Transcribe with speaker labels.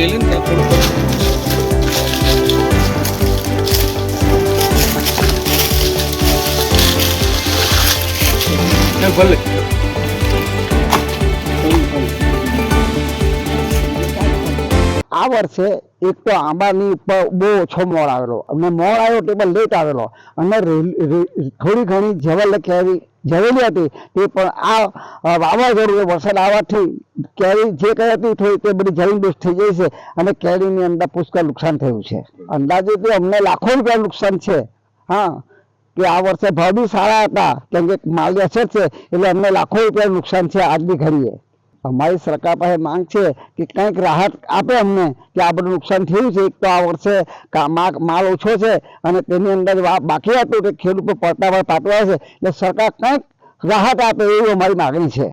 Speaker 1: કહી લે ને થોડું ભલે
Speaker 2: આ વર્ષે એક તો આંબાની ઉપર બહુ ઓછો મોડ આવેલો અને મોડ આવ્યો તે પણ લેટ આવેલો અને થોડી ઘણી કેરી જવેલી હતી તે પણ આ વાવાઝોડું વરસાદ આવવાથી કેરી જે કઈ હતી થોડી તે બધી જમીન દોષ થઈ ગઈ છે અને કેરીની અંદર પુષ્કળ નુકસાન થયું છે. અંદાજે તો અમને લાખો રૂપિયા નુકસાન છે. હા, કે આ વર્ષે ભાવ બી સારા હતા કેમ કે માલની અછત છે એટલે અમને લાખો રૂપિયા નુકસાન છે આજની ઘડીએ. અમારી સરકાર પાસે માંગ છે કે કંઈક રાહત આપે અમને કે આ બધું નુકસાન થયું છે. એક તો આ વર્ષે માલ ઓછો છે અને તેની અંદર બાકી હતું કે ખેડૂત પર પડતા પાટવા છે એટલે સરકાર કંઈક રાહત આપે એવી અમારી માગણી છે.